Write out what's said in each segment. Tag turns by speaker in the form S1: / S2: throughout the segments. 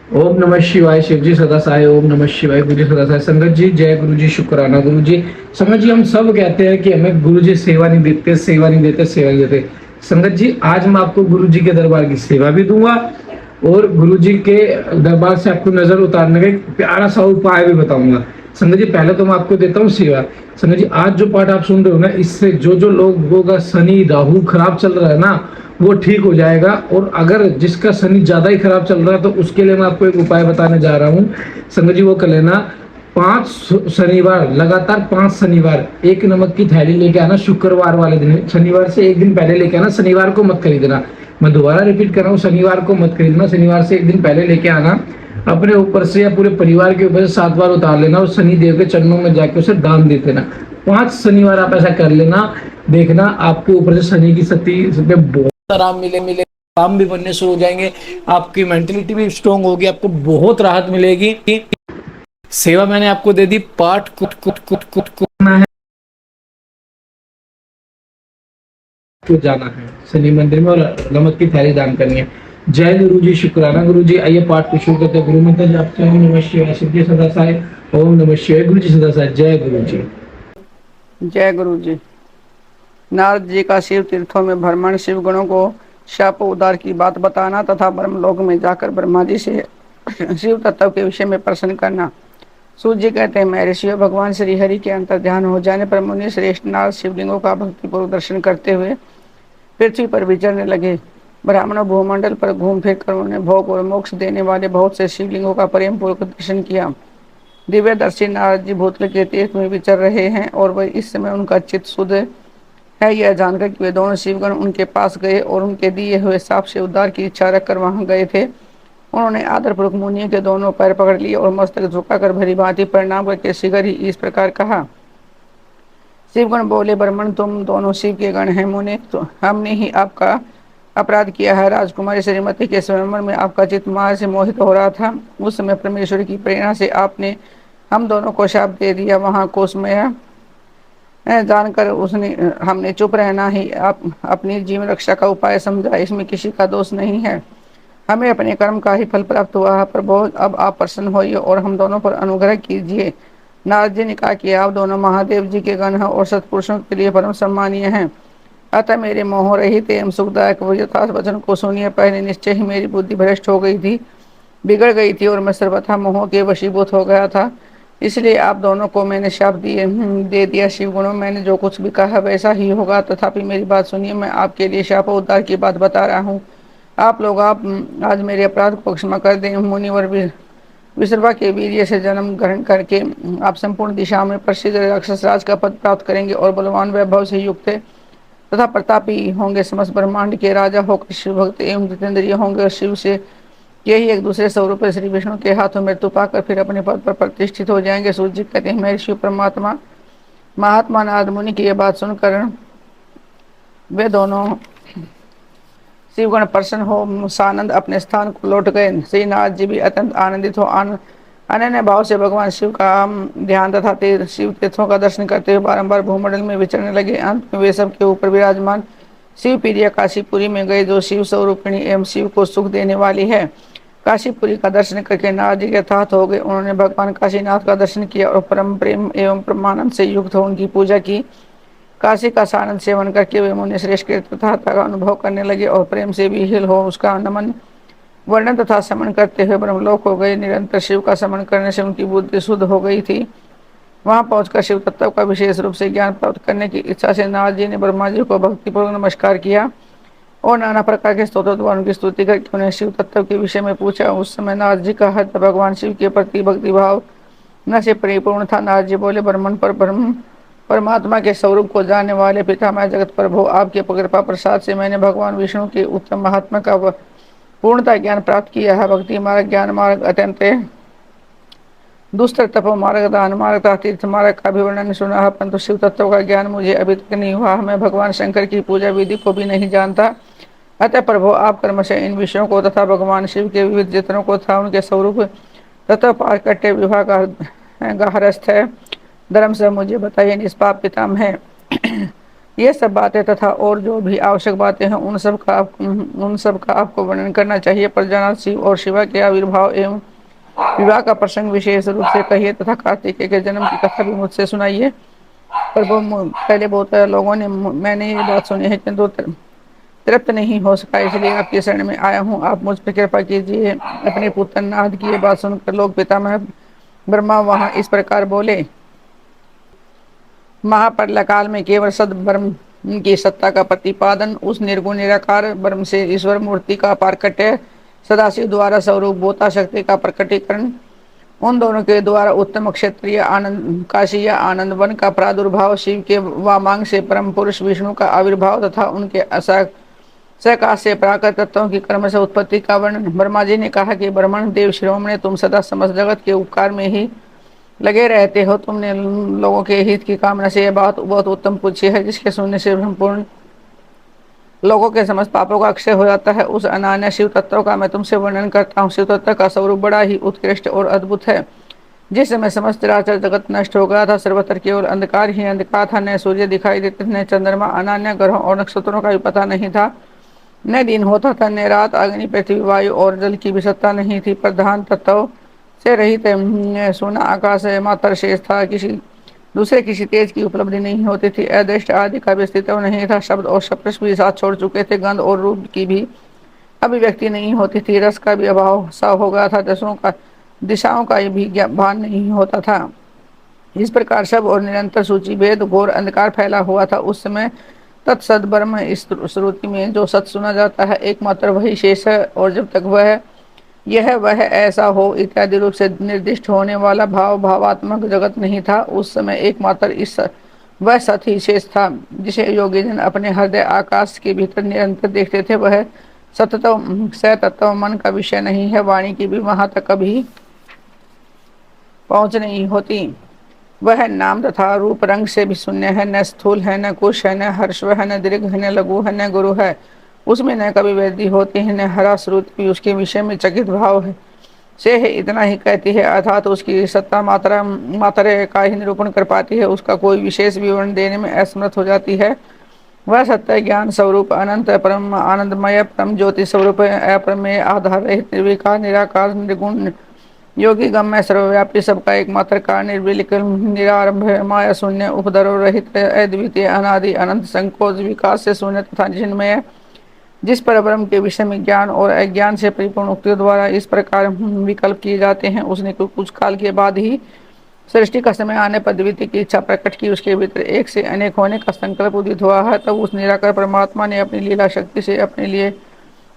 S1: ओम नमः शिवाय। शिव जी सदा सहाय। ओम नमः शिवाय। गुरु जी सदा सहाय। संगत जी जय गुरु जी, शुक्राना गुरु जी। संगत जी हम सब कहते हैं कि हमें गुरु जी सेवा नहीं देते, सेवा नहीं देते, सेवा नहीं देते। संगत जी आज मैं आपको गुरु जी के दरबार की सेवा भी दूंगा और गुरु जी के दरबार से आपको नजर उतारने का एक प्यारा सा उपाय भी बताऊंगा। संगत जी पहले तो मैं आपको देता हूँ सेवा। संगत जी आज जो पाठ आप सुन रहे हो ना, इससे जो जो लोगों का शनि राहु खराब चल रहा है ना, वो ठीक हो जाएगा। और अगर जिसका शनि ज्यादा ही खराब चल रहा है तो उसके लिए मैं आपको एक उपाय बताने जा रहा हूँ। संगत जी वो कर लेना, 5 शनिवार लगातार, 5 शनिवार एक नमक की थैली लेके आना। शुक्रवार वाले दिन, शनिवार से एक दिन पहले लेके आना, शनिवार को मत खरीदना। मैं दोबारा रिपीट कर रहा हूँ, शनिवार को मत खरीदना, शनिवार से एक दिन पहले लेके आना। अपने ऊपर से या पूरे परिवार के ऊपर से 7 बार उतार लेना और शनि देव के चरणों में जाके उसे दान दे देना। 5 शनिवार आप ऐसा कर लेना। देखना आपके ऊपर से शनि की शक्ति पे बहुत आराम मिले, काम भी बनने शुरू हो जाएंगे, आपकी मेंटलिटी भी स्ट्रांग होगी, आपको बहुत राहत मिलेगी। सेवा मैंने आपको दे दी, पाठ कुट कुट कुट कुट करना है तो जाना है शनि मंदिर में और नमक की थैली दान करनी है। जय गुरु जी, शुक्राना गुरु जी। आइए पाठ को शुरू करते हैं। गुरु मंत्र जाप से ओम नमः शिवाय। शिव जी सदा सहाय। ओम नमः शिवाय। गुरु जी सदा सहाय। जय गुरु जी।
S2: जय गुरु जी। नारद जी का शिव तीर्थों में भ्रमण, शिव गणों को शाप उद्धार की बात बताना तथा ब्रह्मलोक में जाकर ब्रह्मा जी से शिव तत्व के विषय में प्रश्न करना। सूर्य जी कहते हैं, मैं ऋषियों भगवान श्री हरि के अंतर ध्यान हो जाने पर मुनि श्रेष्ठ नारद शिवलिंगों का भक्तिपूर्वक दर्शन करते हुए पृथ्वी पर विचरने लगे। ब्राह्मणों भूमंडल पर घूम फिर कर उन्हें भोग और मोक्ष देने वाले बहुत से शिवलिंगों का प्रेम पूर्वक दर्शन किया। दिव्यदर्शी नारद जी भूतल के तीर्थ में विचर रहे हैं और वह इस समय उनका चित्त शुद्ध है, यह जानकर कि वे दोनों शिवगण उनके पास गए और उनके दिए हुए सांप से उद्धार की इच्छा रखकर वहां गए थे। उन्होंने आदरपूर्वक मुनियों के दोनों पैर पकड़ लिए और मस्तक झुकाकर भली भांति प्रणाम करके शीघ्र ही इस प्रकार कहा। शिवगण बोले, ब्रह्मण तुम दोनों शिव के गण हैं। मुने, तो हमने ही आपका अपराध किया है। राजकुमारी श्रीमती के स्वयंवर में आपका चित्त माया से मोहित हो रहा था। उस समय परमेश्वर की प्रेरणा से आपने हम दोनों को शाप दे दिया। वहां कोसमय जानकर उसने हमने चुप रहना ही आप अपनी जीवन रक्षा का उपाय समझा। इसमें किसी का दोष नहीं है, हमें अपने कर्म का ही फल प्राप्त हुआ है। प्रभु अब आप प्रसन्न होइए और हम दोनों पर अनुग्रह कीजिए। नारद जी ने कहा कि आप दोनों महादेव जी के गण हैं और सत्पुरुषों के लिए परम सम्मानीय हैं। अतः मेरे मोह रहित एवं सुखदायक यथार्थ वचन को सुनिए। पहले निश्चय ही मेरी बुद्धि भ्रष्ट हो गई थी, बिगड़ गई थी और मैं सर्वथा मोह के वशीभूत हो गया था। इसलिए आप दोनों को मैंने शाप दे दिया। शिवगुणों, मैंने जो कुछ भी कहा वैसा ही होगा, तथापि मेरी बात सुनिए। मैं आपके लिए शाप उद्धार की बात बता रहा हूँ। आप लोग आज मेरे अपराध को क्षमा कर दें। मुनिवर विसर्वा के वीर्य से जन्म ग्रहण करके आप संपूर्ण दिशा में प्रसिद्ध राक्षस राज का पद प्राप्त करेंगे और बलवान वैभव से युक्त तथा प्रतापी होंगे। समस्त ब्रह्मांड के राजा होकर शिव भक्त एवं जितेंद्रिय होंगे और शिव से यही एक दूसरे स्वरूप श्री विष्णु के हाथों मृत्यु पाकर फिर अपने पद पर प्रतिष्ठित हो जाएंगे। सूर्य जी कहते हैं, मैं शिव परमात्मा महात्मा नारद मुनि की यह बात सुनकर वे दोनों शिवगण प्रसन्न हो सानंद अपने स्थान को लौट गए। श्रीनाथ जी भी अत्यंत आनंदित हो अनन्य भाव से भगवान शिव का ध्यान तथा शिव तीर्थों का दर्शन करते हुए बारंबार भूमंडल में विचरने लगे। अंत में वे सब के ऊपर विराजमान शिव प्रिया काशीपुरी में गए, जो शिव स्वरूपिणी एवं शिव को सुख देने वाली है। काशीपुरी का दर्शन करके नारद जी यथार्थ हो गए। उन्होंने भगवान काशीनाथ का दर्शन किया और परम प्रेम एवं परमानंद से युक्त हो उनकी पूजा की। काशी का सानंद सेवन करके वे मुनि श्रेष्ठ के तथाता का अनुभव करने लगे और प्रेम से भी हिल हो उसका नमन वर्णन तथा समन करते हुए ब्रह्मलोक हो गए। निरंतर शिव का समन करने से उनकी बुद्धि शुद्ध हो गई थी। वहां पहुंचकर शिव तत्व का विशेष रूप से ज्ञान प्राप्त करने की इच्छा से नारद जी ने ब्रह्मा जी को भक्तिपूर्वक नमस्कार किया और नाना प्रकार के स्तोत्रों द्वारा उनकी स्तुति करके उन्हें शिव तत्व के विषय में पूछा। उस समय नारद जी का हृदय भगवान शिव के प्रति भक्ति भाव न से परिपूर्ण था। नारद जी बोले, ब्रह्मण पर ब्रह्म परमात्मा के स्वरूप को जानने वाले पितामह जगत प्रभु, आपके कृपा प्रसाद से मैंने भगवान विष्णु के उत्तम महात्मा का पूर्णता ज्ञान प्राप्त किया है। भक्ति मार्ग, ज्ञान मार्ग, अत्यंत दुष्ट तपो मार्ग, दान मार्ग तथा तीर्थ मार्ग का भी वर्णन सुना है, परंतु शिव तत्व का ज्ञान मुझे अभी तक नहीं हुआ। मैं भगवान शंकर की पूजा विधि को भी नहीं जानता। अतः प्रभु आप क्रमशः इन विषयों को तथा भगवान शिव के विविध चित्रों को तथा उनके स्वरूप तथा पारकट्य विभाग गाहरस्थ है धर्म से मुझे बताइए। निष्पाप पितामह है ये सब बातें तथा और जो भी आवश्यक बातें हैं उन सब का आपको वर्णन करना चाहिए। पर जनार्दन शिव और शिवा के आविर्भाव एवं विवाह का प्रसंग विशेष रूप से कहिए तथा कार्तिकेय के जन्म की कथा भी मुझसे सुनाइए। पर वो पहले बहुत लोगों ने मैंने ये बात सुनी है किंतु तृप्त नहीं हो सका, इसलिए आपके शरण में आया हूँ। आप मुझ पर कृपा कीजिए। अपने पुत्र नाद की ये बात सुनकर लोक पितामह ब्रह्मा वहां इस प्रकार बोले, महाप्रलय काल में केवल सद ब्रह्म की सत्ता का प्रतिपादन, उस निर्गुण निराकार ब्रह्म से ईश्वर मूर्ति का पारकट्य, सदाशिव द्वारा स्वरूप बोता शक्ति का प्रकटीकरण, उन दोनों के द्वारा उत्तम क्षत्रिय आनंद काशी या आनंद वन का प्रादुर्भाव, शिव के वामांग से परम पुरुष विष्णु का आविर्भाव तथा उनके सकाश से प्राकृत तत्वों की कर्म से उत्पत्ति का वर्णन। ब्रह्मा जी ने कहा कि ब्रह्मण देव शिरोमणि, तुम सदा समस्त जगत के उपकार में ही लगे रहते हो। तुमने लोगों के हित की कामना से यह बात बहुत उत्तम पूछी है, जिसके सुनने से संपूर्ण लोगों के समस्त पापों का अक्षय हो जाता है। उस अनन्य शिव तत्व का मैं तुमसे वर्णन करता हूँ। शिव तत्व का स्वरूप बड़ा ही उत्कृष्ट और अद्भुत है। जिस समय समस्त चराचर जगत नष्ट हो गया था, सर्वत्र केवल अंधकार ही अंधकार था। न सूर्य दिखाई देते, न चंद्रमा, अनन्य ग्रहों और नक्षत्रों का भी पता नहीं था, न दिन होता था, न रात, अग्नि, पृथ्वी, वायु और जल की भी सत्ता नहीं थी। प्रधान तत्व से रहित सोना आकाश मात्र शेष था। किसी तेज की उपलब्धि नहीं होती थी। अदृष्ट आदि का भी अस्तित्व नहीं था। शब्द और स्पर्श भी साथ छोड़ चुके थे। गंध और रूप की भी अभिव्यक्ति नहीं होती थी। रस का भी अभाव सा हो गया था। दिशाओं का भी भान नहीं होता था। इस प्रकार सब और निरंतर सूची भेद घोर अंधकार फैला हुआ था। उस समय तत्सद ब्रह्म इस श्रुति में जो सत सुना जाता है, एकमात्र वही शेष है। और जब तक वह ऐसा हो इत्यादि रूप से निर्दिष्ट होने वाला भावात्मक जगत नहीं था, उस समय एकमात्र वह सत ही शेष था, जिसे योगी जन अपने हृदय आकाश के भीतर निरंतर देखते थे। वह सतत्व मन का विषय नहीं है। वाणी की भी वहां तक कभी पहुंच नहीं होती। वह नाम तथा रूप रंग से भी शून्य है। न स्थूल है, न कुश है, न हर्षव है, न दीर्घ है, न लघु है, न गुरु है। उसमें न कभी वृद्धि होती है, न हरा श्रुति भी उसके विषय में चकित भाव है से है, इतना ही कहती है। अर्थात उसकी सत्ता मात्रा का ही निरूपण कर पाती है। उसका कोई विशेष विवरण देने में असमर्थ हो जाती है। वह सत्य ज्ञान स्वरूप अनंत परम आनंदमय परम ज्योति स्वरूप अप्रमेय आधार रहित निर्विकार निराकार निर्गुण योगी गम्य सर्वव्यापी सबका एकमात्र कारण निर्विकल्प निरारंभ माया शून्य उपद्रव रहित अद्वितीय अनादि अनंत संकोच विकास से शून्य तथा जिनमय, जिस पर ब्रह्म के विषय में ज्ञान और अज्ञान से परिपूर्ण उक्तियों द्वारा इस प्रकार विकल्प किए जाते हैं। उसने कुछ काल के बाद ही सृष्टि का समय आने पर द्वितीय की इच्छा प्रकट की। उसके भीतर एक से अनेक होने का संकल्प उदित हुआ है। तब उस निराकार परमात्मा ने अपनी लीला शक्ति से अपने लिए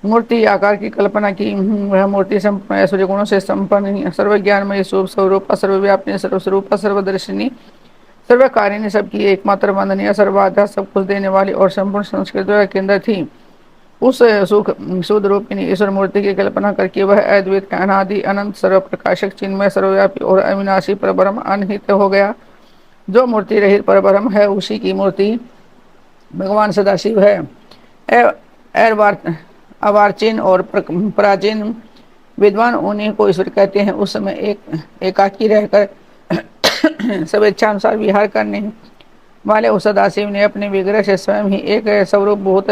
S2: मूर्ति आकार की कल्पना की। वह मूर्ति संपूर्ण ऐश्वर्य गुणों से संपन्न, सर्वज्ञानमय, शुभ स्वरूप, सर्वव्यापिनी, सर्वस्वरूप, सर्वदर्शिनी, सर्वकारिणी, सबकी एकमात्र वंदनीय, सर्वाधार, सब कुछ देने वाली और संपूर्ण संस्कृति का केंद्र थी। उस शुद्ध रूपिणी ईश्वर मूर्ति की कल्पना करके वह अद्वैत अनादि अनंत सर्व प्रकाशक चिन्मय सर्वव्यापी और अविनाशी परब्रह्म अनहित हो गया। जो मूर्ति रहित परब्रह्म है, उसी की मूर्ति भगवान सदाशिव है। अवार्चीन और प्राचीन विद्वान उन्हीं को ईश्वर कहते हैं। उस समय एकाकी रहकर स्वेच्छानुसार विहार करने वाले उस सदाशिव ने अपने विग्रह से स्वयं ही एक स्वरूप भूत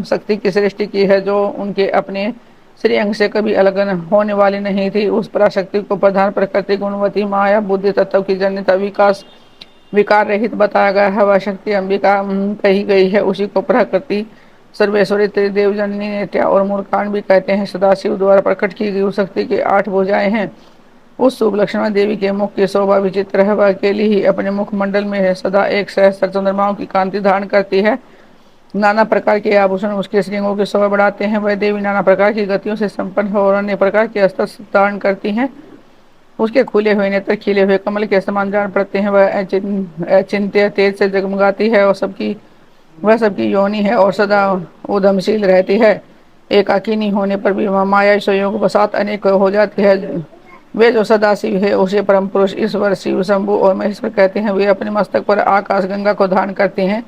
S2: शक्ति की सृष्टि की है, जो उनके अपने श्री अंग से कभी अलग होने वाली नहीं थी। उस पराशक्ति को प्रधान प्रकृति गुणवती माया बुद्धि तत्व की जन्यता विकार रहित बताया गया है। वह शक्ति अंबिका कही गई है। उसी को प्रकृति सर्वेश्वरी त्रिदेव जननी नेत्या और मूलकांड भी कहते हैं। सदाशिव द्वारा प्रकट की गई उस शक्ति की 8 भुजाएं हैं। उस शुभ लक्ष्मण देवी के मुख की शोभा विचित्र है। वह अकेली ही अपने मुख मंडल में सदा एक सहस्त्र चंद्रमाओं की कांति धारण करती है। नाना प्रकार के आभूषण उसके श्रृंगों की शोभा बढ़ाते हैं। वह देवी नाना प्रकार की गतियों से संपन्न है और अन्य प्रकार के अस्त्र धारण करती हैं। उसके खुले हुए नेत्र खिले हुए कमल के समान जान पड़ते हैं। वह अचिंत्य तेज से जगमगाती है और वह सबकी योनि है और सदा उद्यमशील रहती है। एकाकिनी होने पर भी वह माया संयोग बसात अनेक हो जाती है। वे जो सदाशिव है उसे परम पुरुष ईश्वर शिव शंभु और महेश्वर कहते हैं। वे अपने मस्तक पर आकाश गंगा को धारण करते हैं।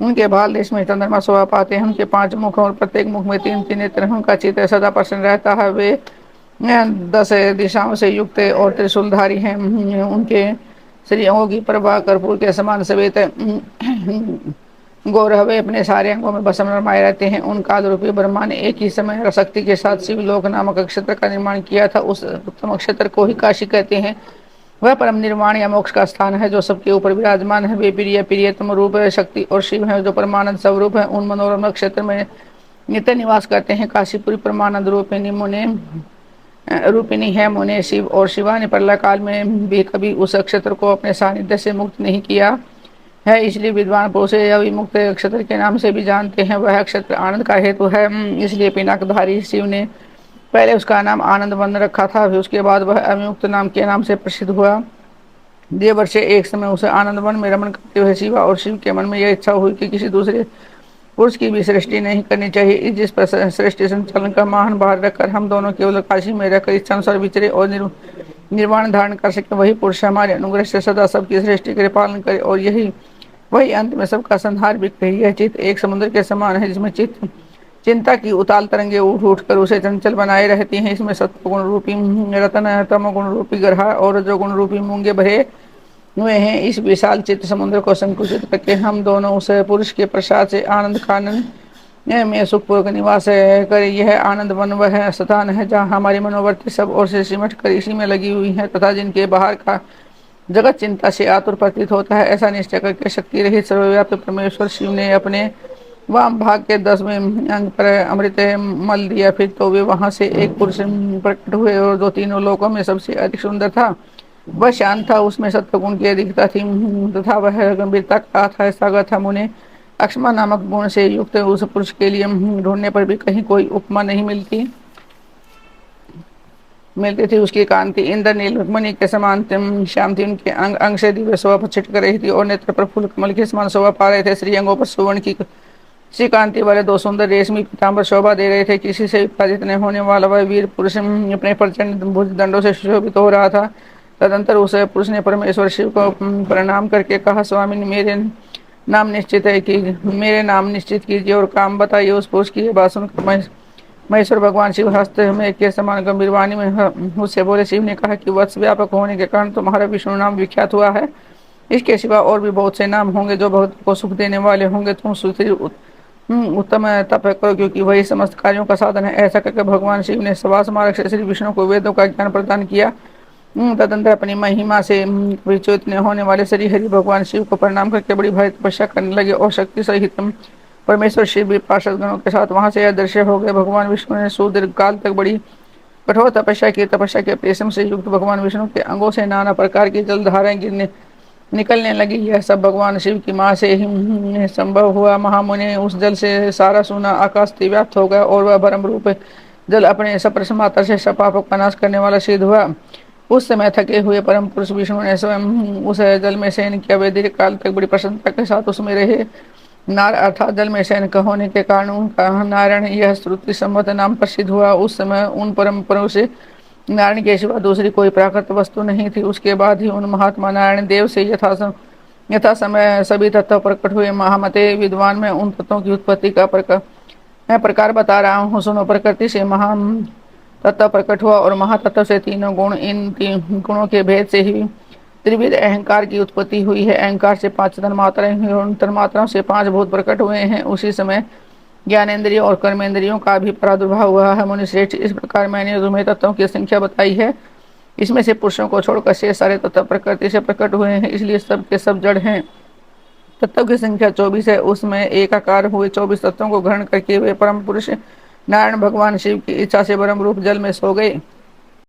S2: उनके भाल देश में चंद्रमा शोभा पाते हैं। उनके 5 मुख और प्रत्येक मुख में 3-3 नेत्र हैं। उनका चित्र सदा प्रसन्न रहता है। वे 10 दिशाओं से युक्त और त्रिशूलधारी हैं। उनके श्री अंगों की प्रभा कर्पूर के समान सवेत गौरव अपने सारे अंगों में भस्म रमाए रहते हैं। उन काल रूपी ब्रह्मा ने एक ही समय शक्ति के साथ शिवलोक नामक क्षेत्र का निर्माण किया था। उस उत्तम क्षेत्र को ही काशी कहते हैं। वह परम निर्वाण या मोक्ष का स्थान है जो सबके ऊपर विराजमान है। वे प्रिय प्रियतम रूप शक्ति और शिव है जो परमानंद स्वरूप है। उन मनोरम क्षेत्र में नित्य निवास करते हैं। काशीपुरी परमानंद रूपिणी है। मुने शिव और शिवा ने प्रलय काल में भी कभी उस क्षेत्र को अपने सानिध्य से मुक्त नहीं किया है, इसलिए विद्वान पुरुष या विमुक्त क्षेत्र के नाम से भी जानते हैं। वह क्षेत्र आनंद का हेतु है, इसलिए पिनाकधारी शिव ने पहले उसका नाम आनंद वन रखा था। फिर उसके बाद वह अविमुक्त नाम के नाम से प्रसिद्ध हुआ। देवर्षि एक समय उसे आनंद वन में रमण करते हुए शिवा और शिव के मन में यह इच्छा हुई कि किसी दूसरे पुरुष की भी सृष्टि नहीं करनी चाहिए। जिस पर सृष्टि संचालन का महान भार रखकर हम दोनों केवल काशी में रहकर इच्छानुसार विचरे और निर्वाण धारण कर सके, वही पुरुष हमारे अनुग्रह से सदा सबकी सृष्टि के पालन करे और यही वही अंत में सबका संहार भी करे। यह चित्त एक समुद्र के समान है जिसमें चिंता की उताल तरंगे उठ उठ कर उसे चंचल बनाए रहती हैं। इसमें सत्वगुण रूपी रतन, तमोगुण रूपी गर्हा और रजोगुण रूपी मूंगे भरे हुए हैं। इस विशाल चित्त समुद्र को संकुचित करके हम दोनों उस पुरुष के प्रसाद से आनंद कानन में सुखपूर्वक निवास करे। यह आनंद वन वह स्थान है जहाँ हमारी मनोवृत्ति सब ओर से सिमट कर इसी में लगी हुई है तथा जिनके बाहर का जगत चिंता से आतुर प्रतीत होता है। ऐसा निश्चय करके शक्ति रहित सर्वव्यापी परमेश्वर शिव ने अपने वाम भाग के 10वें अंग पर अमृत मल दिया। फिर तो वे वहां से एक पुरुष प्रकट हुए और जो तीनों लोकों में सबसे अधिक सुंदर था। वह शांत था, उसमें सत्वगुण की अधिकता थी तथा वह गंभीरता का था सागर था। मुने अक्षमा नामक गुण से युक्त उस पुरुष के लिए ढूंढने पर भी कहीं कोई उपमा नहीं मिलती थी। उसकी कांति इंद्र नीलमणि के समान श्याम थी। उनके अंग अंग से दिव्य शोभा छिटक रही थी और नेत्र पर फूल कमल के समान शोभा पा रहे थे। श्री अंगों पर सुवर्ण की सी कांति वाले 2 सुंदर रेशमी पीताम्बर शोभा दे रहे थे। किसी से विभाजित न होने वाला वह वीर पुरुष अपने प्रचंड भुज दंडों से सुशोभित हो रहा था। तदंतर उस पुरुष ने परमेश्वर शिव को प्रणाम करके कहा, स्वामी मेरे नाम निश्चित कीजिए और काम बताइए। उस पुरुष की बात सुनकर महेश्वर भगवान शिव हस्त में के समान गंभीर वाणी में मुझसे बोले। शिव ने कहा कि वत्स व्यापक होने के कारण तुम्हारा विष्णु नाम विख्यात हुआ है। इसके सिवा और भी बहुत से नाम होंगे जो भक्त को सुख देने वाले होंगे। तुम उत्तम तप करो क्योंकि वही समस्त कार्यों का साधन है। ऐसा करके भगवान शिव ने सवास मार्ग से श्री विष्णु को वेदों का ज्ञान प्रदान किया। तदंतर अपनी महिमा से विचलित होने वाले श्री हरि भगवान शिव को प्रणाम करके बड़ी भारी तपस्या करने लगे और शक्ति सहित परमेश्वर शिव भी पार्षद गणों के साथ वहां से अदृश्य हो गए। भगवान विष्णु ने सुदीर्घ काल तक बड़ी कठोर तपस्या की। तपस्या के परिश्रम से युक्त भगवान विष्णु के अंगों से नाना प्रकार की जलधाराएं निकलने लगी। यह सब भगवान शिव की मां से ही संभव हुआ। महामुनि उस जल से सारा सोना आकाश व्याप्त हो गया और वह ब्रह्म रूप जल अपने सप्रश माता से सब पापों का नाश करने वाला सिद्ध हुआ। उस समय थके हुए परम पुरुष विष्णु ने स्वयं उस जल में शयन किया। वे दीर्घ काल तक बड़ी प्रसन्नता के साथ उसमें रहे। नार अर्थात जल में शयन होने के कारण उनका नारायण यह श्रुति सम्मत नाम प्रसिद्ध हुआ। उस समय उन परम पुरुष नारायण के सिवा दूसरी कोई प्राकृत वस्तु नहीं थी। उसके बाद ही उन महात्मा नारायण देव से यथा समय सभी तत्व प्रकट हुए। महामते विद्वान में उन तत्वों की उत्पत्ति का प्रकार बता रहा हूँ, सुनो। प्रकृति से महा तत्व प्रकट हुआ और महातत्व से तीनों गुण। इन तीन गुणों के भेद से ही त्रिविध अहंकार की उत्पत्ति हुई है। अहंकार से 5 तन्मात्राएं हुई और उन तन्मात्राओं से 5 भूत प्रकट हुए हैं। उसी समय ज्ञानेन्द्रियों और कर्मेंद्रियों का भी प्रादुर्भाव हुआ है। मुनि श्रेष्ठ, इस प्रकार मैंने तुम्हें तत्वों की संख्या बताई है। इसमें से पुरुषों को छोड़कर शेष सारे तत्व प्रकृति से प्रकट हुए हैं, इसलिए सब के सब जड़ हैं। तत्व की संख्या 24 है। उसमें एक आकार हुए 24 तत्वों को ग्रहण करके वे परम पुरुष नारायण भगवान शिव की इच्छा से ब्रह्म रूप जल में सो गए।